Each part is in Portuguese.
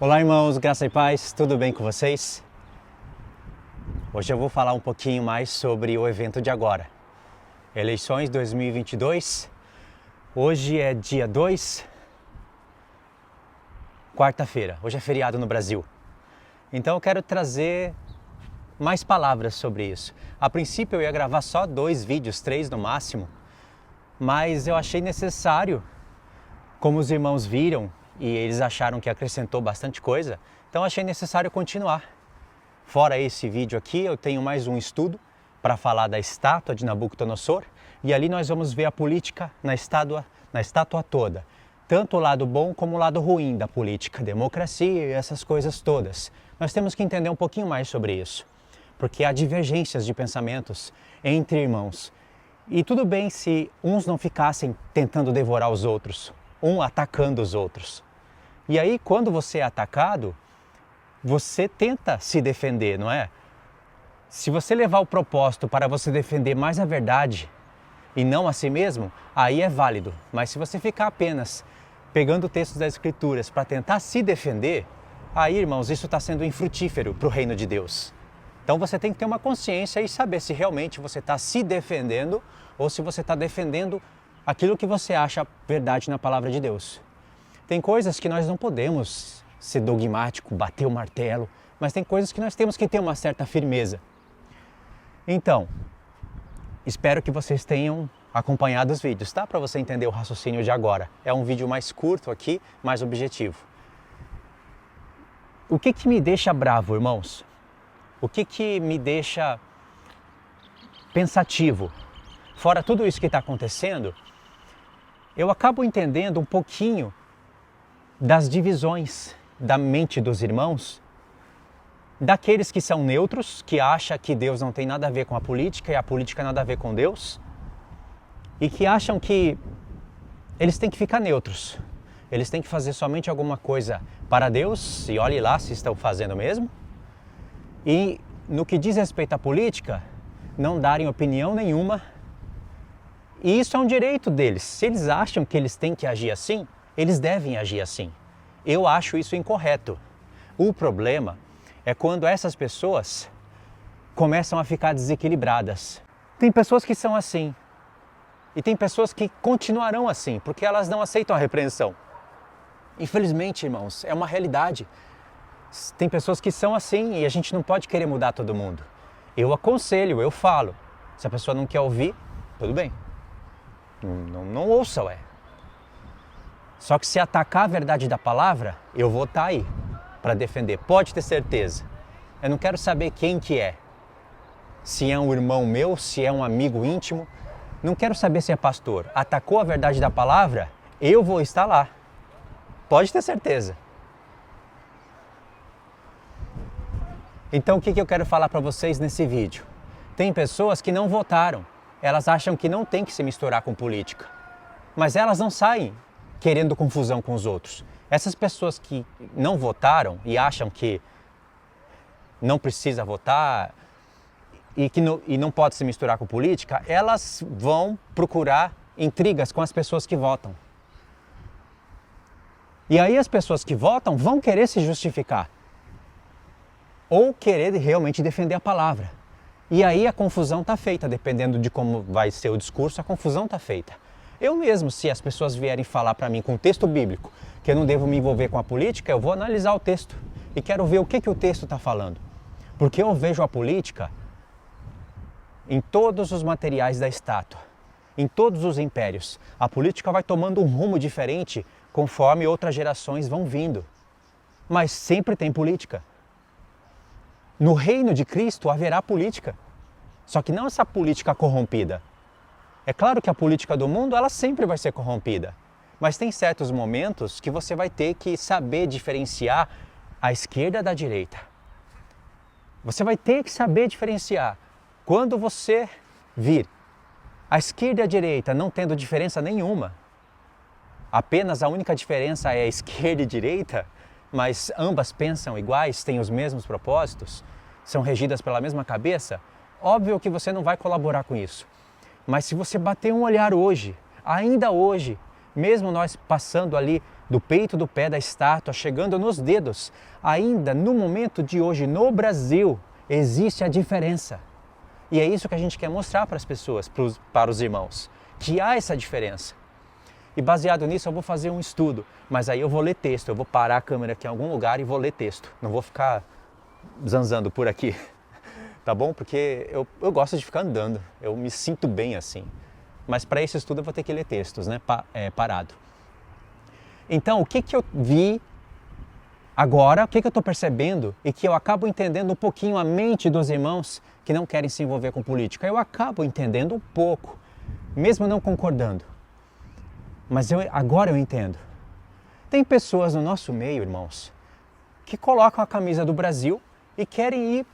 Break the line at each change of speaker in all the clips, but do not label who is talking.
Olá, irmãos, graça e paz, tudo bem com vocês? Hoje eu vou falar um pouquinho mais sobre o evento de agora. Eleições 2022, hoje é dia 2, quarta-feira, hoje é feriado no Brasil. Então eu quero trazer mais palavras sobre isso. A princípio eu ia gravar só 2 vídeos, 3 no máximo, mas eu achei necessário, como os irmãos viram, e eles acharam que acrescentou bastante coisa, então achei necessário continuar. Fora esse vídeo aqui, eu tenho mais um estudo para falar da estátua de Nabucodonosor, e ali nós vamos ver a política na estátua toda, tanto o lado bom como o lado ruim da política, democracia e essas coisas todas. Nós temos que entender um pouquinho mais sobre isso, porque há divergências de pensamentos entre irmãos. E tudo bem se uns não ficassem tentando devorar os outros, um atacando os outros. E aí, quando você é atacado, você tenta se defender, não é? Se você levar o propósito para você defender mais a verdade e não a si mesmo, aí é válido. Mas se você ficar apenas pegando textos das Escrituras para tentar se defender, aí, irmãos, isso está sendo infrutífero para o reino de Deus. Então você tem que ter uma consciência e saber se realmente você está se defendendo ou se você está defendendo aquilo que você acha verdade na palavra de Deus. Tem coisas que nós não podemos ser dogmático, bater o martelo, mas tem coisas que nós temos que ter uma certa firmeza. Então, espero que vocês tenham acompanhado os vídeos, tá? Para você entender o raciocínio de agora. É um vídeo mais curto aqui, mais objetivo. O que me deixa bravo, irmãos? O que me deixa pensativo? Fora tudo isso que está acontecendo, eu acabo entendendo um pouquinho das divisões da mente dos irmãos, daqueles que são neutros, que acham que Deus não tem nada a ver com a política e a política nada a ver com Deus, e que acham que eles têm que ficar neutros, eles têm que fazer somente alguma coisa para Deus, e olhe lá se estão fazendo mesmo, e no que diz respeito à política, não darem opinião nenhuma. E isso é um direito deles. Se eles acham que eles têm que agir assim, eles devem agir assim. Eu acho isso incorreto. O problema é quando essas pessoas começam a ficar desequilibradas. Tem pessoas que são assim. E tem pessoas que continuarão assim, porque elas não aceitam a repreensão. Infelizmente, irmãos, é uma realidade. Tem pessoas que são assim e a gente não pode querer mudar todo mundo. Eu aconselho, eu falo. Se a pessoa não quer ouvir, tudo bem. Não ouça, ué. Só que se atacar a verdade da palavra, eu vou estar aí para defender. Pode ter certeza. Eu não quero saber quem que é. Se é um irmão meu, se é um amigo íntimo. Não quero saber se é pastor. Atacou a verdade da palavra, eu vou estar lá. Pode ter certeza. Então o que eu quero falar para vocês nesse vídeo? Tem pessoas que não votaram. Elas acham que não tem que se misturar com política. Mas elas não saem querendo confusão com os outros. Essas pessoas que não votaram e acham que não precisa votar e não pode se misturar com política, elas vão procurar intrigas com as pessoas que votam. E aí as pessoas que votam vão querer se justificar. Ou querer realmente defender a palavra. E aí a confusão está feita, dependendo de como vai ser o discurso, a confusão está feita. Eu mesmo, se as pessoas vierem falar para mim com o texto bíblico que eu não devo me envolver com a política, eu vou analisar o texto e quero ver o que o texto está falando. Porque eu vejo a política em todos os materiais da estátua, em todos os impérios. A política vai tomando um rumo diferente conforme outras gerações vão vindo. Mas sempre tem política. No reino de Cristo haverá política, só que não essa política corrompida. É claro que a política do mundo ela sempre vai ser corrompida, mas tem certos momentos que você vai ter que saber diferenciar a esquerda da direita. Você vai ter que saber diferenciar. Quando você vir a esquerda e a direita não tendo diferença nenhuma, apenas a única diferença é a esquerda e direita, mas ambas pensam iguais, têm os mesmos propósitos, são regidas pela mesma cabeça, óbvio que você não vai colaborar com isso. Mas se você bater um olhar hoje, ainda hoje, mesmo nós passando ali do peito do pé da estátua, chegando nos dedos. Ainda no momento de hoje, no Brasil, existe a diferença. E é isso que a gente quer mostrar para as pessoas, para os irmãos, que há essa diferença. E baseado nisso eu vou fazer um estudo, mas aí eu vou ler texto, eu vou parar a câmera aqui em algum lugar e vou ler texto. Não vou ficar zanzando por aqui, tá bom? Porque eu gosto de ficar andando, eu me sinto bem assim. Mas para esse estudo eu vou ter que ler textos, né? Parado. Então, o que eu vi agora, o que eu estou percebendo e que eu acabo entendendo um pouquinho a mente dos irmãos que não querem se envolver com política. Eu acabo entendendo um pouco, mesmo não concordando. Mas agora eu entendo. Tem pessoas no nosso meio, irmãos, que colocam a camisa do Brasil e querem ir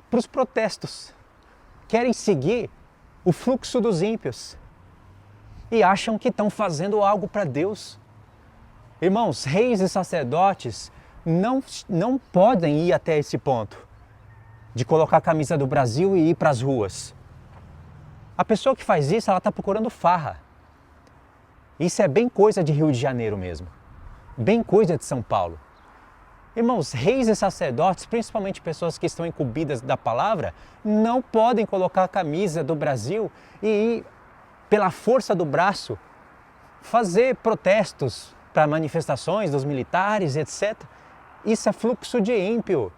para os protestos. Querem seguir o fluxo dos ímpios. E acham que estão fazendo algo para Deus. Irmãos, reis e sacerdotes não podem ir até esse ponto de colocar a camisa do Brasil e ir para as ruas. A pessoa que faz isso, ela está procurando farra. Isso é bem coisa de Rio de Janeiro mesmo. Bem coisa de São Paulo. Irmãos, reis e sacerdotes, principalmente pessoas que estão incumbidas da palavra, não podem colocar a camisa do Brasil e ir pela força do braço fazer protestos para manifestações dos militares, etc. Isso é fluxo de ímpio.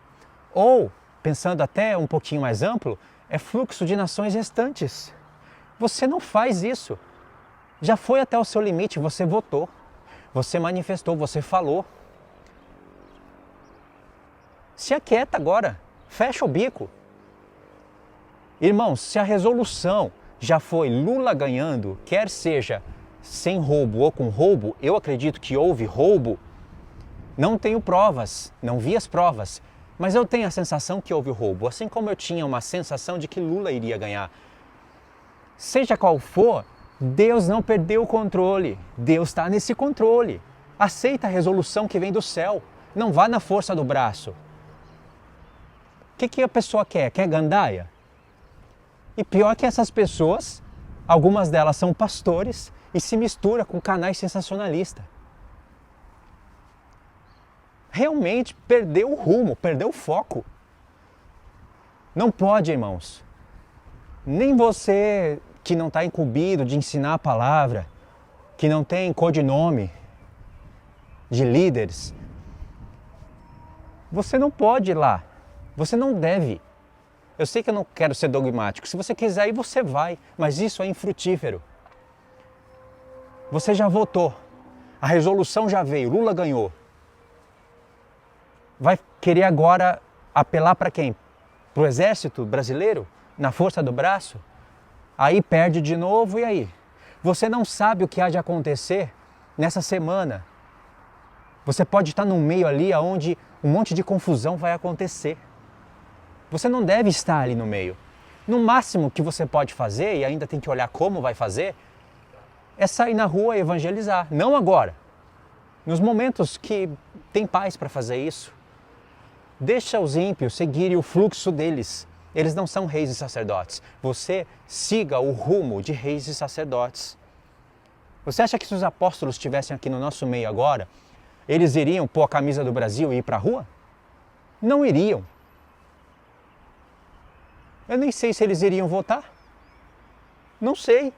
Ou, pensando até um pouquinho mais amplo, é fluxo de nações restantes. Você não faz isso. Já foi até o seu limite, você votou, você manifestou, você falou. Se aquieta agora, fecha o bico. Irmãos, se a resolução já foi Lula ganhando, quer seja sem roubo ou com roubo, eu acredito que houve roubo. Não tenho provas, não vi as provas, mas eu tenho a sensação que houve roubo, assim como eu tinha uma sensação de que Lula iria ganhar. Seja qual for, Deus não perdeu o controle, Deus está nesse controle. Aceita a resolução que vem do céu, não vá na força do braço. O que a pessoa quer? Quer gandaia? E pior que essas pessoas, algumas delas são pastores e se mistura com canais sensacionalistas. Realmente perdeu o rumo, perdeu o foco. Não pode, irmãos. Nem você que não está incumbido de ensinar a palavra, que não tem codinome de líderes, você não pode ir lá. Você não deve. Eu sei que eu não quero ser dogmático. Se você quiser ir, você vai. Mas isso é infrutífero. Você já votou. A resolução já veio. Lula ganhou. Vai querer agora apelar para quem? Para o exército brasileiro? Na força do braço? Aí perde de novo, e aí? Você não sabe o que há de acontecer nessa semana. Você pode estar no meio ali onde um monte de confusão vai acontecer. Você não deve estar ali no meio. No máximo que você pode fazer, e ainda tem que olhar como vai fazer, é sair na rua e evangelizar. Não agora. Nos momentos que tem paz para fazer isso. Deixa os ímpios seguirem o fluxo deles. Eles não são reis e sacerdotes. Você siga o rumo de reis e sacerdotes. Você acha que se os apóstolos estivessem aqui no nosso meio agora, eles iriam pôr a camisa do Brasil e ir para a rua? Não iriam. Eu nem sei se eles iriam votar. Não sei.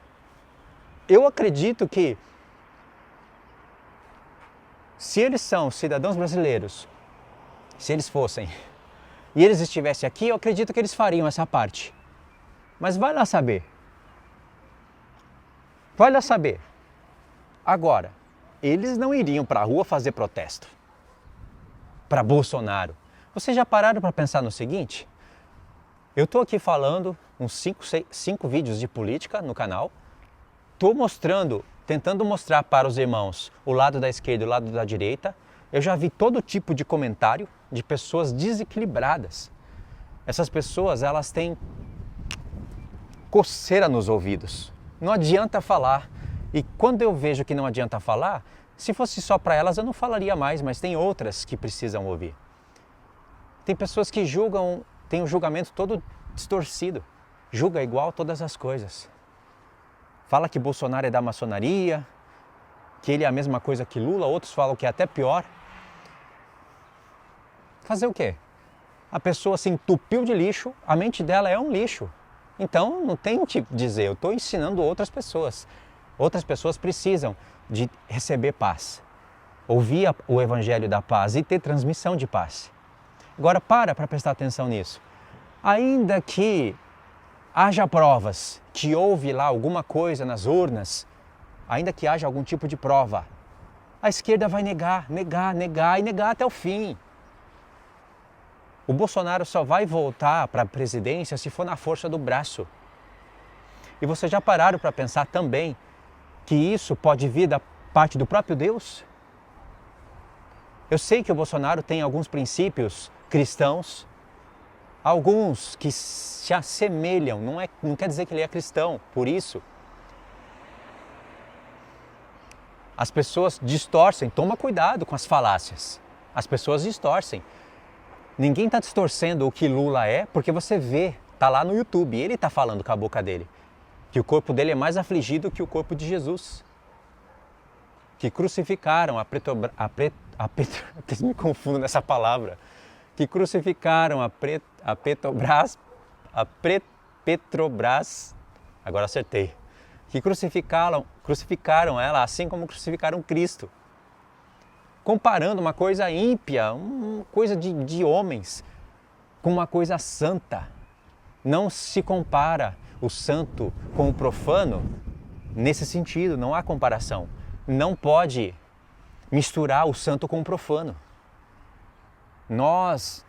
Eu acredito que se eles são cidadãos brasileiros, se eles fossem, e eles estivessem aqui, eu acredito que eles fariam essa parte. Mas vai lá saber. Vai lá saber. Agora, eles não iriam para a rua fazer protesto. Para Bolsonaro. Vocês já pararam para pensar no seguinte? Eu estou aqui falando uns 5 vídeos de política no canal. Estou tentando mostrar para os irmãos o lado da esquerda e o lado da direita. Eu já vi todo tipo de comentário de pessoas desequilibradas. Essas pessoas, elas têm coceira nos ouvidos. Não adianta falar. E quando eu vejo que não adianta falar, se fosse só para elas eu não falaria mais, mas tem outras que precisam ouvir. Tem pessoas que julgam, têm um julgamento todo distorcido. Julga igual todas as coisas. Fala que Bolsonaro é da maçonaria, que ele é a mesma coisa que Lula, outros falam que é até pior. Fazer o quê? A pessoa se entupiu de lixo, a mente dela é um lixo. Então não tem o que dizer, eu estou ensinando outras pessoas. Outras pessoas precisam de receber paz, ouvir o evangelho da paz e ter transmissão de paz. Agora para prestar atenção nisso. Ainda que haja provas, que houve lá alguma coisa nas urnas, ainda que haja algum tipo de prova, a esquerda vai negar até o fim. O Bolsonaro só vai voltar para a presidência se for na força do braço. E vocês já pararam para pensar também que isso pode vir da parte do próprio Deus? Eu sei que o Bolsonaro tem alguns princípios cristãos, alguns que se assemelham, não quer dizer que ele é cristão, por isso. As pessoas distorcem, toma cuidado com as falácias. As pessoas distorcem. Ninguém está distorcendo o que Lula é, porque você vê, está lá no YouTube, ele está falando com a boca dele, que o corpo dele é mais afligido que o corpo de Jesus. Que crucificaram me confundo nessa palavra, que crucificaram Petrobras, agora acertei, que crucificaram ela assim como crucificaram Cristo. Comparando uma coisa ímpia, uma coisa de homens, com uma coisa santa. Não se compara o santo com o profano nesse sentido, não há comparação. Não pode misturar o santo com o profano. Nós,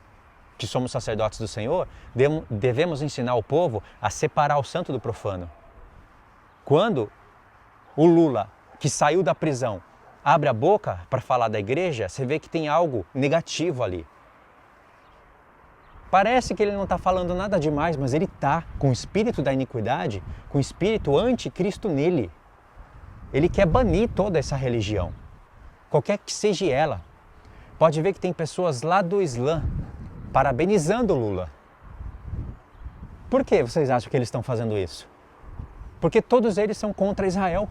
que somos sacerdotes do Senhor, devemos ensinar o povo a separar o santo do profano. Quando o Lula, que saiu da prisão, abre a boca para falar da igreja, você vê que tem algo negativo ali. Parece que ele não está falando nada demais, mas ele está com o espírito da iniquidade, com o espírito anticristo nele. Ele quer banir toda essa religião, qualquer que seja ela. Pode ver que tem pessoas lá do Islã parabenizando o Lula. Por que vocês acham que eles estão fazendo isso? Porque todos eles são contra Israel.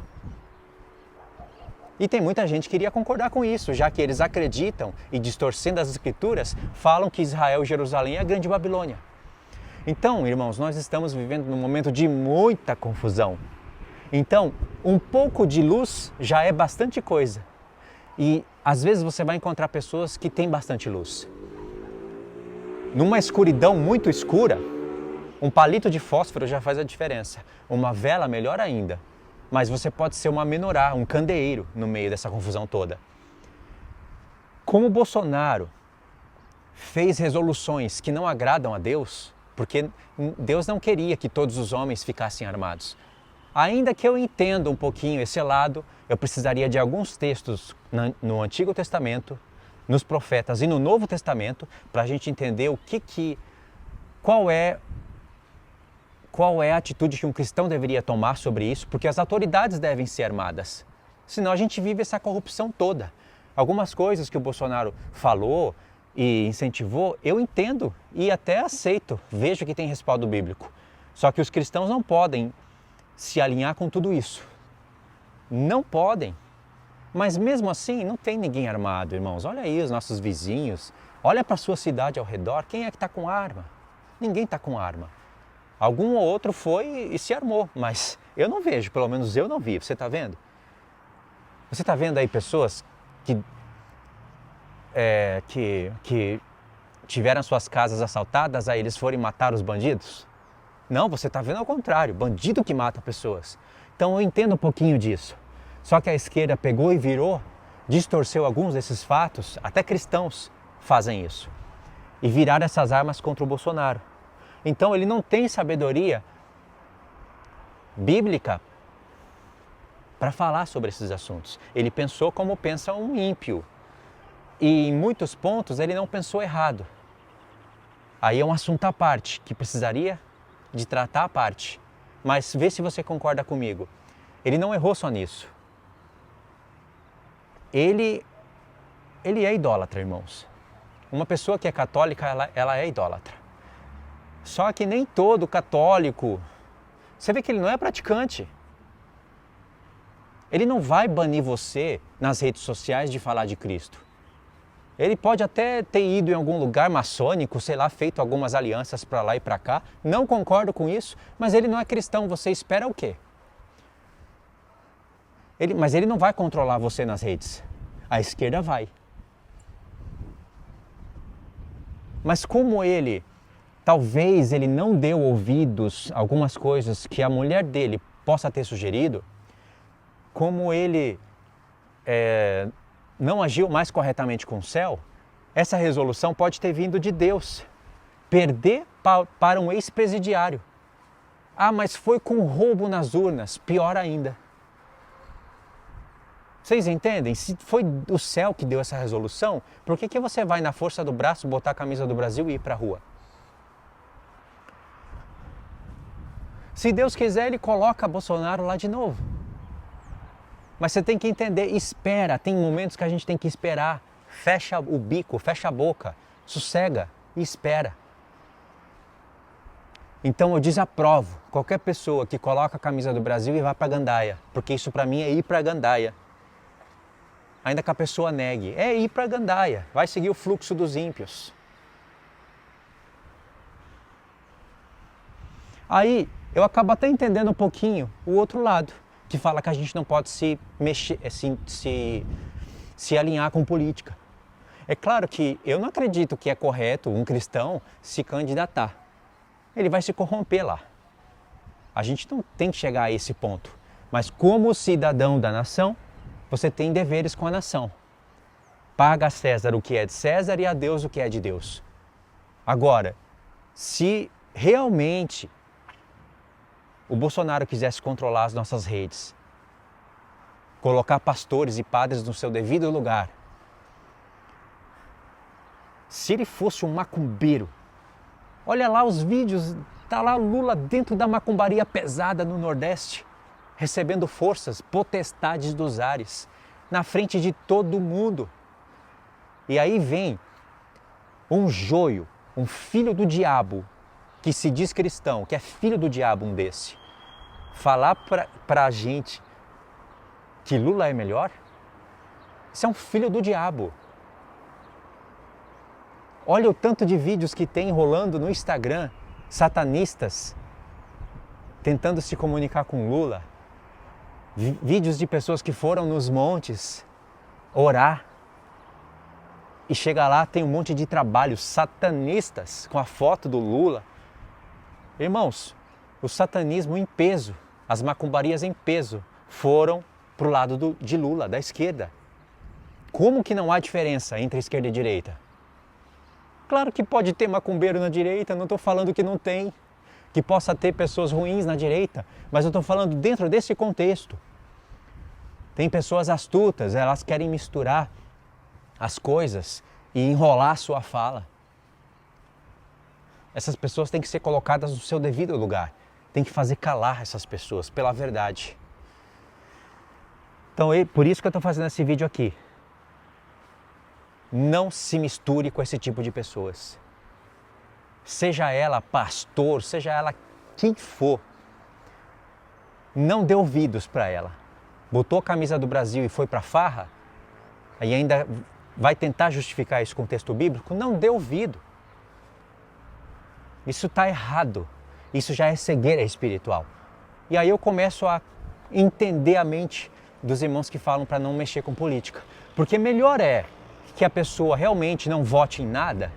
E tem muita gente que iria concordar com isso, já que eles acreditam e, distorcendo as escrituras, falam que Israel e Jerusalém é a grande Babilônia. Então, irmãos, nós estamos vivendo num momento de muita confusão. Então, um pouco de luz já é bastante coisa. E, às vezes, você vai encontrar pessoas que têm bastante luz. Numa escuridão muito escura, um palito de fósforo já faz a diferença. Uma vela, melhor ainda. Mas você pode ser uma menorá, um candeeiro no meio dessa confusão toda. Como o Bolsonaro fez resoluções que não agradam a Deus, porque Deus não queria que todos os homens ficassem armados. Ainda que eu entenda um pouquinho esse lado, eu precisaria de alguns textos no Antigo Testamento, nos profetas e no Novo Testamento, para a gente entender qual é a atitude que um cristão deveria tomar sobre isso, porque as autoridades devem ser armadas. Senão a gente vive essa corrupção toda. Algumas coisas que o Bolsonaro falou e incentivou, eu entendo e até aceito, vejo que tem respaldo bíblico. Só que os cristãos não podem se alinhar com tudo isso. Não podem. Mas mesmo assim, não tem ninguém armado, irmãos. Olha aí os nossos vizinhos, olha para a sua cidade ao redor, quem é que está com arma? Ninguém está com arma. Algum ou outro foi e se armou, mas eu não vejo, pelo menos eu não vi. Você está vendo? Você está vendo aí pessoas que tiveram suas casas assaltadas, aí eles foram matar os bandidos? Não, você está vendo ao contrário, bandido que mata pessoas. Então eu entendo um pouquinho disso. Só que a esquerda pegou e virou, distorceu alguns desses fatos, até cristãos fazem isso. E viraram essas armas contra o Bolsonaro. Então ele não tem sabedoria bíblica para falar sobre esses assuntos. Ele pensou como pensa um ímpio. E em muitos pontos ele não pensou errado. Aí é um assunto à parte, que precisaria de tratar à parte. Mas vê se você concorda comigo. Ele não errou só nisso. Ele é idólatra, irmãos. Uma pessoa que é católica, ela é idólatra. Só que nem todo católico, você vê que ele não é praticante. Ele não vai banir você nas redes sociais de falar de Cristo. Ele pode até ter ido em algum lugar maçônico, sei lá, feito algumas alianças para lá e para cá. Não concordo com isso, mas ele não é cristão. Você espera o quê? Mas ele não vai controlar você nas redes. A esquerda vai. Mas como talvez ele não deu ouvidos a algumas coisas que a mulher dele possa ter sugerido, como ele não agiu mais corretamente com o céu, essa resolução pode ter vindo de Deus. Perder para um ex-presidiário. Ah, mas foi com roubo nas urnas, pior ainda. Vocês entendem? Se foi o céu que deu essa resolução, por que você vai na força do braço botar a camisa do Brasil e ir para a rua? Se Deus quiser, Ele coloca Bolsonaro lá de novo. Mas você tem que entender, espera, tem momentos que a gente tem que esperar. Fecha o bico, fecha a boca, sossega e espera. Então eu desaprovo qualquer pessoa que coloca a camisa do Brasil e vá para a gandaia, porque isso para mim é ir para a gandaia. Ainda que a pessoa negue, é ir para a gandaia, vai seguir o fluxo dos ímpios. Aí eu acabo até entendendo um pouquinho o outro lado, que fala que a gente não pode se mexer, se alinhar com política. É claro que eu não acredito que é correto um cristão se candidatar. Ele vai se corromper lá. A gente não tem que chegar a esse ponto. Mas como cidadão da nação, você tem deveres com a nação. Paga a César o que é de César e a Deus o que é de Deus. Agora, se realmente o Bolsonaro quisesse controlar as nossas redes, colocar pastores e padres no seu devido lugar, se ele fosse um macumbeiro, olha lá os vídeos, tá lá Lula dentro da macumbaria pesada no Nordeste, recebendo forças, potestades dos ares, na frente de todo mundo. E aí vem um joio, um filho do diabo, que se diz cristão, que é filho do diabo um desse, falar pra gente que Lula é melhor? Isso é um filho do diabo. Olha o tanto de vídeos que tem rolando no Instagram, satanistas tentando se comunicar com Lula. Vídeos de pessoas que foram nos montes orar e chega lá, tem um monte de trabalhos satanistas com a foto do Lula. Irmãos, o satanismo em peso, as macumbarias em peso, foram para o lado de Lula, da esquerda. Como que não há diferença entre esquerda e direita? Claro que pode ter macumbeiro na direita, não estou falando que não tem, que possa ter pessoas ruins na direita, mas eu estou falando dentro desse contexto. Tem pessoas astutas, elas querem misturar as coisas e enrolar a sua fala. Essas pessoas têm que ser colocadas no seu devido lugar. Tem que fazer calar essas pessoas pela verdade. Então, por isso que eu estou fazendo esse vídeo aqui. Não se misture com esse tipo de pessoas. Seja ela pastor, seja ela quem for. Não dê ouvidos para ela. Botou a camisa do Brasil e foi para farra, e ainda vai tentar justificar isso com o texto bíblico, não dê ouvido. Isso está errado. Isso já é cegueira espiritual. E aí eu começo a entender a mente dos irmãos que falam para não mexer com política. Porque melhor é que a pessoa realmente não vote em nada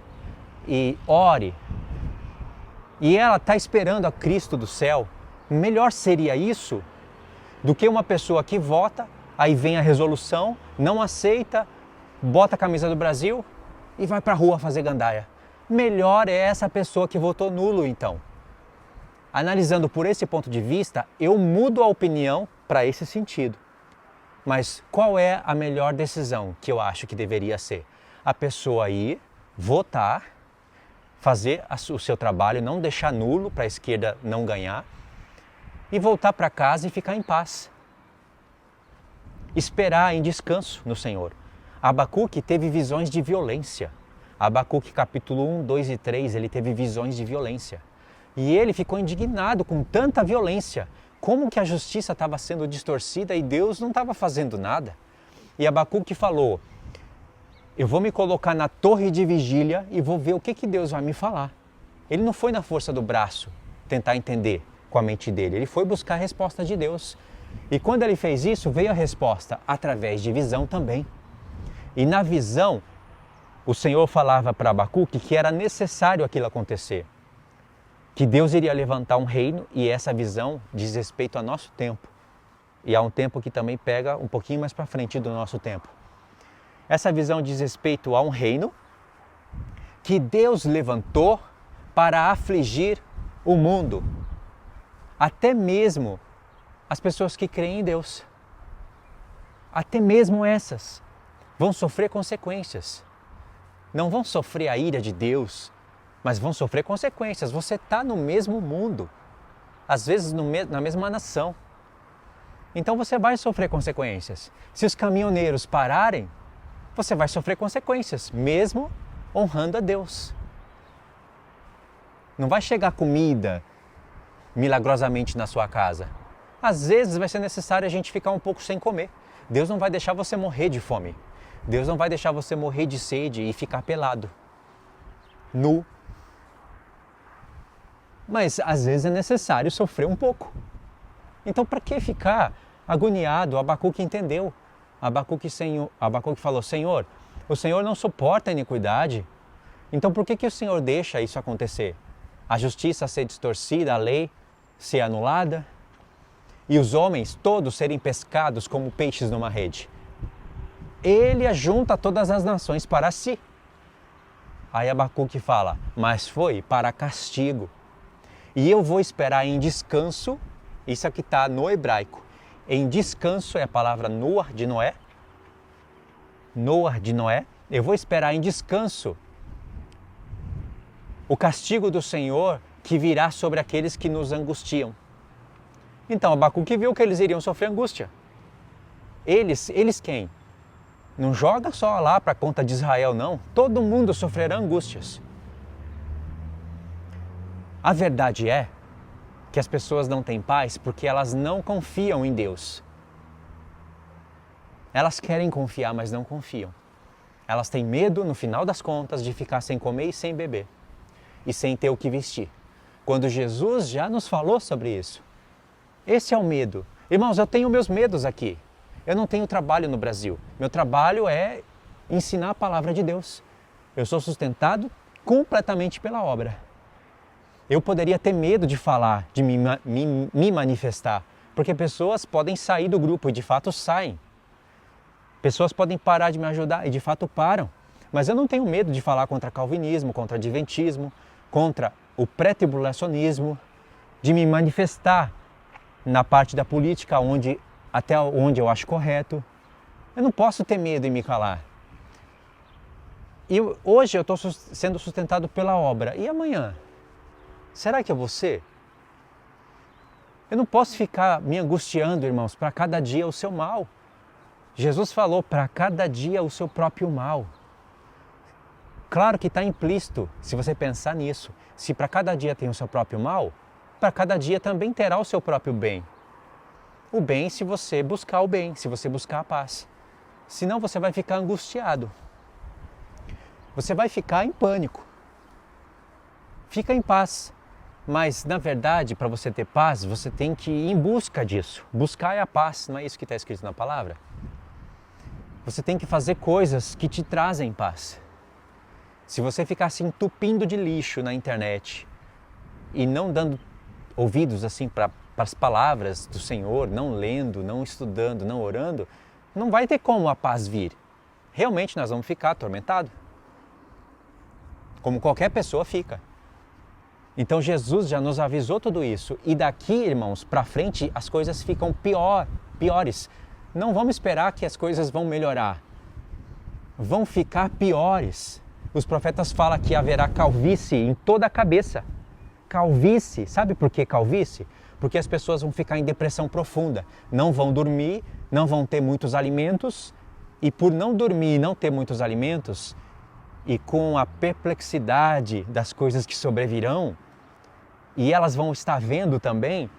e ore, e ela está esperando a Cristo do céu. Melhor seria isso do que uma pessoa que vota, aí vem a resolução, não aceita, bota a camisa do Brasil e vai para a rua fazer gandaia. Melhor é essa pessoa que votou nulo, então. Analisando por esse ponto de vista, eu mudo a opinião para esse sentido. Mas qual é a melhor decisão que eu acho que deveria ser? A pessoa ir, votar, fazer o seu trabalho, não deixar nulo para a esquerda não ganhar e voltar para casa e ficar em paz. Esperar em descanso no Senhor. Abacuque teve visões de violência. Abacuque capítulo 1, 2 e 3, ele teve visões de violência. E ele ficou indignado com tanta violência. como que a justiça estava sendo distorcida e Deus não estava fazendo nada. E Abacuque falou, eu vou me colocar na torre de vigília e vou ver o que Deus vai me falar. Ele não foi na força do braço tentar entender com a mente dele, ele foi buscar a resposta de Deus. E quando ele fez isso, veio a resposta através de visão também. E na visão, o Senhor falava para Abacuque que era necessário aquilo acontecer. Que Deus iria levantar um reino, e essa visão diz respeito ao nosso tempo. E há um tempo que também pega um pouquinho mais para frente do nosso tempo. Essa visão diz respeito a um reino que Deus levantou para afligir o mundo. Até mesmo as pessoas que creem em Deus. Até mesmo essas vão sofrer consequências. Não vão sofrer a ira de Deus, mas vão sofrer consequências. Você está no mesmo mundo, às vezes na mesma nação. Então você vai sofrer consequências. Se os caminhoneiros pararem, você vai sofrer consequências, mesmo honrando a Deus. Não vai chegar comida milagrosamente na sua casa. Às vezes vai ser necessário a gente ficar um pouco sem comer. Deus não vai deixar você morrer de fome. Deus não vai deixar você morrer de sede e ficar pelado, nu. Mas às vezes é necessário sofrer um pouco. Então para que ficar agoniado? Abacuque entendeu. Abacuque falou, Senhor, o Senhor não suporta a iniquidade. Então por que o Senhor deixa isso acontecer? A justiça ser distorcida, a lei ser anulada e os homens todos serem pescados como peixes numa rede. Ele ajunta todas as nações para si. Aí Abacuque fala, mas foi para castigo. E eu vou esperar em descanso, isso aqui está no hebraico. Em descanso é a palavra Noar de Noé. Noar de Noé. Eu vou esperar em descanso o castigo do Senhor que virá sobre aqueles que nos angustiam. Então Abacuque viu que eles iriam sofrer angústia. Eles quem? Não joga só lá para a conta de Israel, não. Todo mundo sofrerá angústias. A verdade é que as pessoas não têm paz porque elas não confiam em Deus. Elas querem confiar, mas não confiam. Elas têm medo, no final das contas, de ficar sem comer e sem beber. E sem ter o que vestir. Quando Jesus já nos falou sobre isso. Esse é o medo. Irmãos, eu tenho meus medos aqui. Eu não tenho trabalho no Brasil. Meu trabalho é ensinar a palavra de Deus. Eu sou sustentado completamente pela obra. Eu poderia ter medo de falar, de me manifestar, porque pessoas podem sair do grupo e de fato saem. Pessoas podem parar de me ajudar e de fato param. Mas eu não tenho medo de falar contra calvinismo, contra adventismo, contra o pré-tribulacionismo, de me manifestar na parte da política até onde eu acho correto. Eu não posso ter medo em me calar. E hoje eu estou sendo sustentado pela obra. E amanhã? Será que eu vou ser? Eu não posso ficar me angustiando, irmãos, para cada dia o seu mal. Jesus falou, para cada dia o seu próprio mal. Claro que está implícito, se você pensar nisso. Se para cada dia tem o seu próprio mal, para cada dia também terá o seu próprio bem. O bem se você buscar o bem, se você buscar a paz. Senão você vai ficar angustiado. Você vai ficar em pânico. Fica em paz. Mas, na verdade, para você ter paz, você tem que ir em busca disso. Buscar é a paz, não é isso que está escrito na palavra? Você tem que fazer coisas que te trazem paz. Se você ficar se entupindo de lixo na internet e não dando ouvidos assim para as palavras do Senhor, não lendo, não estudando, não orando, não vai ter como a paz vir. Realmente nós vamos ficar atormentados. Como qualquer pessoa fica. Então Jesus já nos avisou tudo isso. E daqui, irmãos, para frente as coisas ficam piores. Não vamos esperar que as coisas vão melhorar. Vão ficar piores. Os profetas falam que haverá calvície em toda a cabeça. Calvície. Sabe por que calvície? Porque as pessoas vão ficar em depressão profunda. Não vão dormir, não vão ter muitos alimentos. E por não dormir e não ter muitos alimentos, e com a perplexidade das coisas que sobrevirão, e elas vão estar vendo também,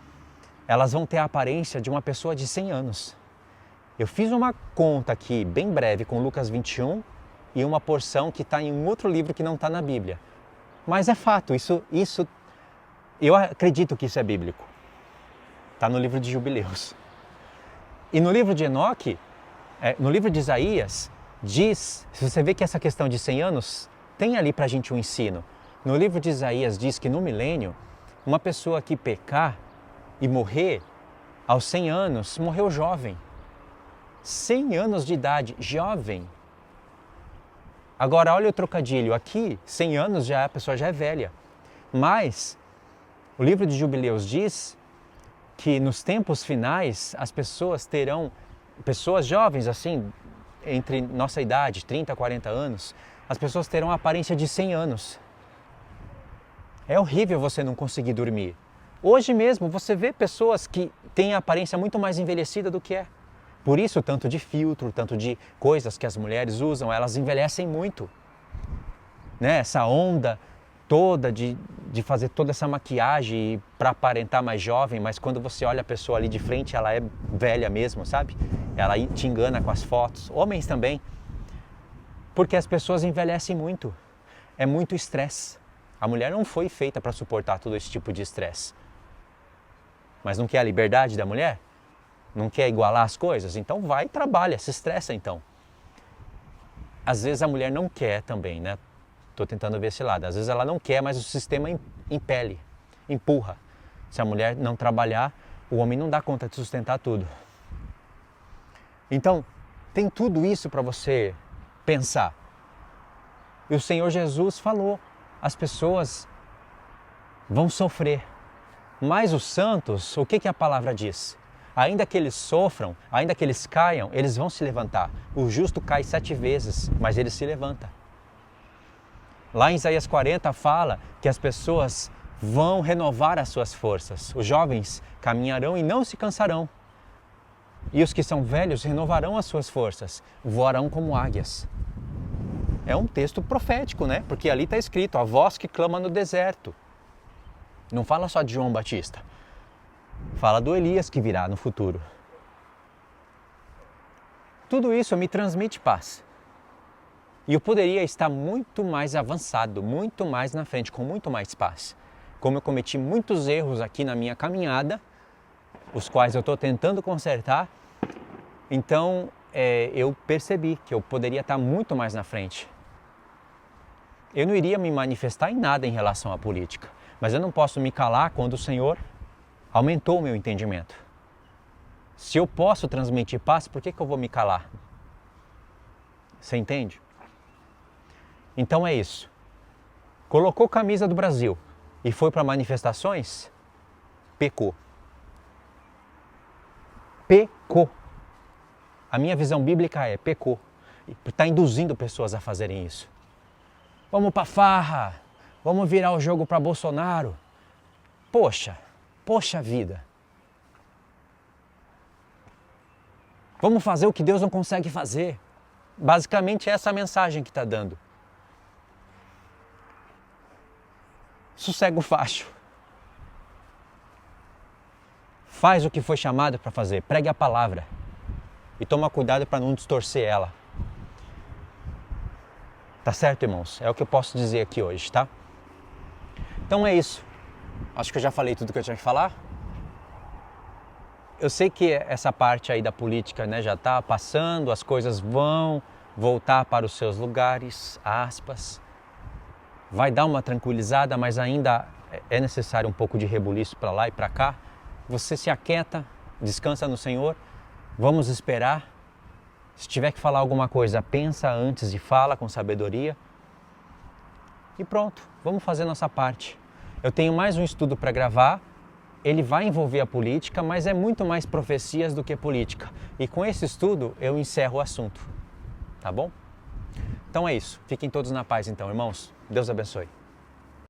elas vão ter a aparência de uma pessoa de 100 anos. Eu fiz uma conta aqui, bem breve, com Lucas 21 e uma porção que está em um outro livro que não está na Bíblia. Mas é fato, isso eu acredito que isso é bíblico. Está no livro de Jubileus. E no livro de Enoque, no livro de Isaías, diz, se você vê que essa questão de 100 anos tem ali para a gente um ensino. No livro de Isaías diz que no milênio, uma pessoa que pecar e morrer aos 100 anos, morreu jovem. 100 anos de idade, jovem. Agora olha o trocadilho, aqui 100 anos a pessoa já é velha. Mas o livro de Jubileus diz que nos tempos finais as pessoas terão, pessoas jovens assim, entre nossa idade, 30, 40 anos, as pessoas terão a aparência de 100 anos. É horrível você não conseguir dormir. Hoje mesmo você vê pessoas que têm a aparência muito mais envelhecida do que é. Por isso, tanto de filtro, tanto de coisas que as mulheres usam, elas envelhecem muito. Né? Essa onda toda de fazer toda essa maquiagem para aparentar mais jovem, mas quando você olha a pessoa ali de frente, ela é velha mesmo, sabe? Ela te engana com as fotos. Homens também. Porque as pessoas envelhecem muito. É muito estresse. A mulher não foi feita para suportar todo esse tipo de estresse. Mas não quer a liberdade da mulher? Não quer igualar as coisas? Então vai e trabalha, se estressa então. Às vezes a mulher não quer também, né? Estou tentando ver esse lado. Às vezes ela não quer, mas o sistema impele, empurra. Se a mulher não trabalhar, o homem não dá conta de sustentar tudo. Então, tem tudo isso para você pensar. E o Senhor Jesus falou, as pessoas vão sofrer. Mas os santos, o que a palavra diz? Ainda que eles sofram, ainda que eles caiam, eles vão se levantar. O justo cai 7 vezes, mas ele se levanta. Lá em Isaías 40 fala que as pessoas vão renovar as suas forças. Os jovens caminharão e não se cansarão. E os que são velhos renovarão as suas forças, voarão como águias. É um texto profético, né? Porque ali está escrito, a voz que clama no deserto. Não fala só de João Batista. Fala do Elias que virá no futuro. Tudo isso me transmite paz. E eu poderia estar muito mais avançado, muito mais na frente, com muito mais paz. Como eu cometi muitos erros aqui na minha caminhada, os quais eu estou tentando consertar, então eu percebi que eu poderia estar muito mais na frente. Eu não iria me manifestar em nada em relação à política, mas eu não posso me calar quando o Senhor aumentou o meu entendimento. Se eu posso transmitir paz, por que eu vou me calar? Você entende? Então é isso. Colocou camisa do Brasil e foi para manifestações, pecou. Pecou. A minha visão bíblica é pecou. Está induzindo pessoas a fazerem isso. Vamos para farra, vamos virar o jogo para Bolsonaro. Poxa vida. Vamos fazer o que Deus não consegue fazer. Basicamente é essa a mensagem que está dando. Sossega o facho. Faz o que foi chamado para fazer, pregue a palavra. E toma cuidado para não distorcer ela. Tá certo, irmãos? É o que eu posso dizer aqui hoje, tá? Então é isso. Acho que eu já falei tudo que eu tinha que falar. Eu sei que essa parte aí da política, né, já está passando, as coisas vão voltar para os seus lugares, aspas. Vai dar uma tranquilizada, mas ainda é necessário um pouco de rebuliço para lá e para cá. Você se aquieta, descansa no Senhor, vamos esperar. Se tiver que falar alguma coisa, pensa antes e fala com sabedoria. E pronto, vamos fazer nossa parte. Eu tenho mais um estudo para gravar, ele vai envolver a política, mas é muito mais profecias do que política. E com esse estudo eu encerro o assunto, tá bom? Então é isso, fiquem todos na paz então, irmãos. Deus abençoe.